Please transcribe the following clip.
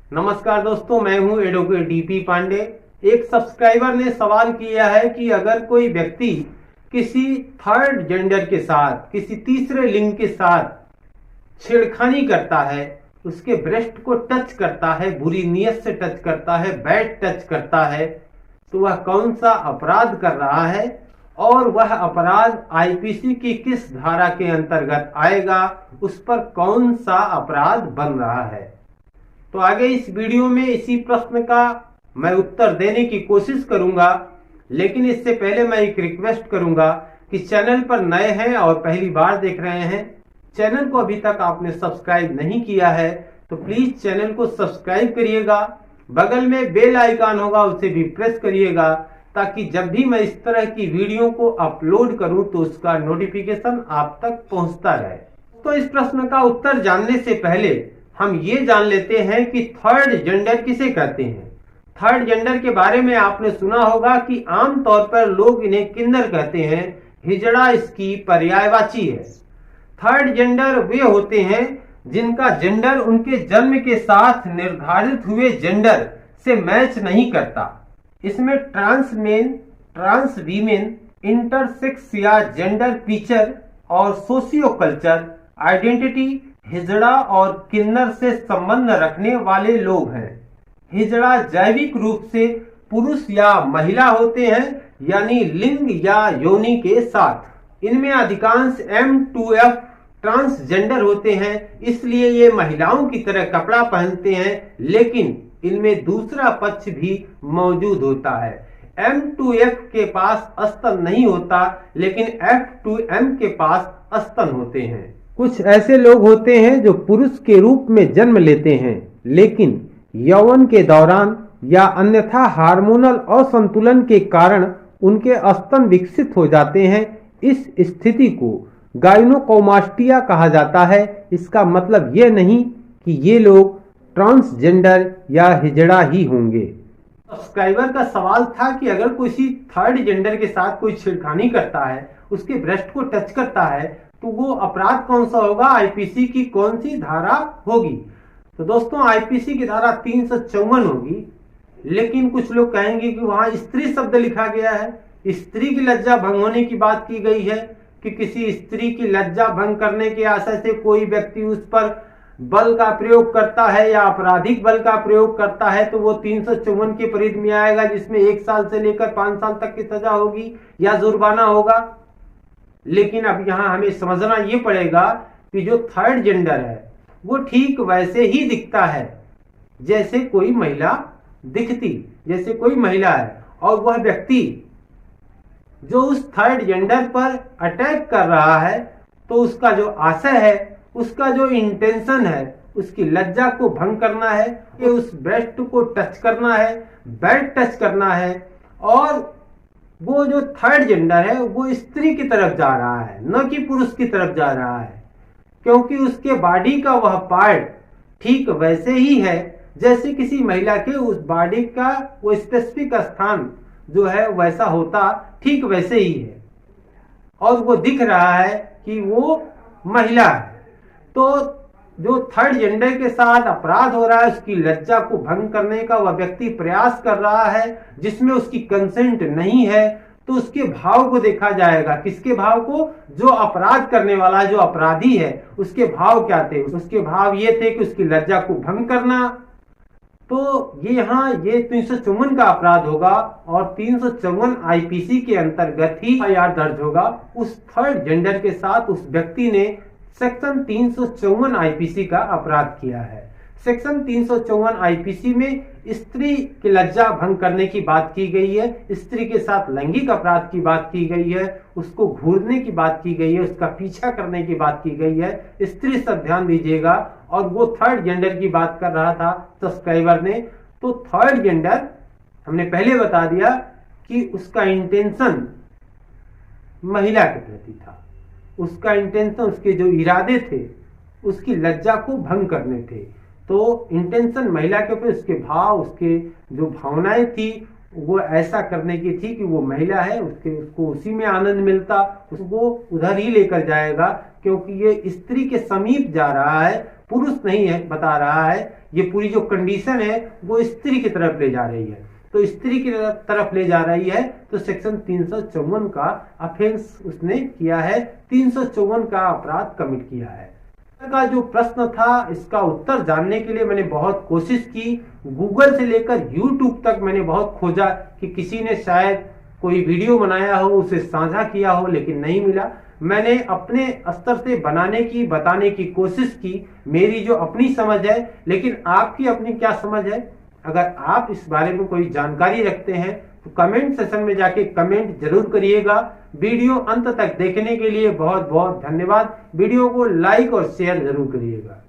नमस्कार दोस्तों, मैं हूं एडवोकेट डीपी पांडे। एक सब्सक्राइबर ने सवाल किया है कि अगर कोई व्यक्ति किसी थर्ड जेंडर के साथ, किसी तीसरे लिंग के साथ छेड़खानी करता है, उसके ब्रेस्ट को टच करता है, बुरी नीयत से टच करता है, बैड टच करता है, तो वह कौन सा अपराध कर रहा है और वह अपराध आईपीसी की किस धारा के अंतर्गत आएगा, उस पर कौन सा अपराध बन रहा है। तो आगे इस वीडियो में इसी प्रश्न का मैं उत्तर देने की कोशिश करूंगा, लेकिन इससे पहले मैं एक रिक्वेस्ट करूंगा कि चैनल पर नए हैं और पहली बार देख रहे हैं, चैनल को अभी तक आपने सब्सक्राइब नहीं किया है तो प्लीज चैनल को सब्सक्राइब करिएगा। बगल में बेल आइकन होगा, उसे भी प्रेस करिएगा ताकि जब भी मैं इस तरह की वीडियो को अपलोड करूं तो उसका नोटिफिकेशन आप तक पहुंचता रहे। तो इस प्रश्न का उत्तर जानने से पहले हम ये जान लेते हैं कि थर्ड जेंडर किसे कहते हैं। थर्ड जेंडर के बारे में आपने सुना होगा कि आमतौर पर लोग इन्हें किन्नर कहते हैं, हिजड़ा इसकी पर्यायवाची है। थर्ड जेंडर वे होते हैं जिनका जेंडर उनके जन्म के साथ निर्धारित हुए जेंडर से मैच नहीं करता। इसमें trans men, trans women, intersex या जेंडर फीचर और सोशियो कल्चर आइडेंटिटी हिजड़ा और किन्नर से संबंध रखने वाले लोग हैं। हिजड़ा जैविक रूप से पुरुष या महिला होते हैं, यानी लिंग या योनि के साथ। इनमें अधिकांश M2F ट्रांसजेंडर होते हैं, इसलिए ये महिलाओं की तरह कपड़ा पहनते हैं, लेकिन इनमें दूसरा पक्ष भी मौजूद होता है। M2F के पास स्तन नहीं होता, लेकिन F2M के पास स्तन होते हैं। कुछ ऐसे लोग होते हैं जो पुरुष के रूप में जन्म लेते हैं, लेकिन यौवन के दौरान या अन्यथा हार्मोनल असंतुलन के कारण उनके स्तन विकसित हो जाते हैं। इस स्थिति को गाइनोकोमास्टिया कहा जाता है। इसका मतलब यह नहीं कि ये लोग ट्रांसजेंडर या हिजड़ा ही होंगे। सब्सक्राइबर का सवाल था कि अगर किसी थर्ड जेंडर के साथ कोई छेड़खानी करता है, उसके ब्रेस्ट को टच करता है, तो वो अपराध कौन सा होगा, आईपीसी की कौन सी धारा होगी। तो दोस्तों, आईपीसी की धारा 354 होगी, लेकिन कुछ लोग कहेंगे कि वहां स्त्री शब्द लिखा गया है। स्त्री की लज्जा भंग होने की बात की गई है कि किसी स्त्री की लज्जा भंग करने के आशय से कोई व्यक्ति उस पर बल का प्रयोग करता है या आपराधिक बल का प्रयोग करता है, तो वो 354 के परिधि में आएगा, जिसमें 1 साल से लेकर 5 साल तक की सजा होगी या जुर्माना होगा। लेकिन अब यहां हमें समझना ये पड़ेगा कि जो थर्ड जेंडर है वो ठीक वैसे ही दिखता है जैसे कोई महिला दिखती, जैसे कोई महिला है, और वह व्यक्ति जो उस थर्ड जेंडर पर अटैक कर रहा है, तो उसका जो आशय है, उसका जो इंटेंशन है, उसकी लज्जा को भंग करना है, कि उस ब्रेस्ट को टच करना है, बैड टच करना है, और वो जो थर्ड जेंडर है वो स्त्री की तरफ जा रहा है, न कि पुरुष की तरफ जा रहा है, क्योंकि उसके बॉडी का वह पार्ट ठीक वैसे ही है जैसे किसी महिला के उस बॉडी का वो स्पेसिफिक स्थान जो है वैसा होता, ठीक वैसे ही है, और वो दिख रहा है कि वो महिला है। तो जो थर्ड जेंडर के साथ अपराध हो रहा है, उसकी लज्जा को भंग करने का वह व्यक्ति प्रयास कर रहा है जिसमें उसकी कंसेंट नहीं है, तो उसके भाव को देखा जाएगा। किसके भाव को? जो अपराध करने वाला, जो अपराधी है, उसके भाव क्या थे? उसके भाव ये थे कि उसकी लज्जा को भंग करना। तो ये यहाँ ये 354 का अपराध होगा और 354 आईपीसी के अंतर्गत ही एफआईआर दर्ज होगा। उस थर्ड जेंडर के साथ उस व्यक्ति ने सेक्शन 354 आईपीसी का अपराध किया है। सेक्शन 354 आईपीसी में स्त्री की लज्जा भंग करने की बात की गई है, स्त्री के साथ लैंगिक अपराध की बात की गई है, उसको घूरने की बात की गई है, उसका पीछा करने की बात की गई है। स्त्री सब ध्यान दीजिएगा, और वो थर्ड जेंडर की बात कर रहा था सब्सक्राइबर ने। तो थर्ड जेंडर हमने पहले बता दिया कि उसका इंटेंशन महिला के प्रति था, उसका इंटेंशन, उसके जो इरादे थे, उसकी लज्जा को भंग करने थे। तो इंटेंशन महिला के ऊपर, उसके भाव, उसके जो भावनाएं थी वो ऐसा करने की थी कि वो महिला है, उसको उसी में आनंद मिलता, उसको उधर ही लेकर जाएगा, क्योंकि ये स्त्री के समीप जा रहा है, पुरुष नहीं है बता रहा है, ये पूरी जो कंडीशन है वो स्त्री की तरफ ले जा रही है। तो स्त्री की तरफ ले जा रही है तो सेक्शन 354 का ऑफेंस उसने किया है, 354 का अपराध कमिट किया है। का जो प्रश्न था इसका उत्तर जानने के लिए मैंने बहुत कोशिश की, गूगल से लेकर यूट्यूब तक मैंने बहुत खोजा कि किसी ने शायद कोई वीडियो बनाया हो, उसे साझा किया हो, लेकिन नहीं मिला। मैंने अपने स्तर से बताने की कोशिश की, मेरी जो अपनी समझ है, लेकिन आपकी अपनी क्या समझ है। अगर आप इस बारे में कोई जानकारी रखते हैं तो कमेंट सेक्शन में जाके कमेंट जरूर करिएगा। वीडियो अंत तक देखने के लिए बहुत बहुत धन्यवाद। वीडियो को लाइक और शेयर जरूर करिएगा।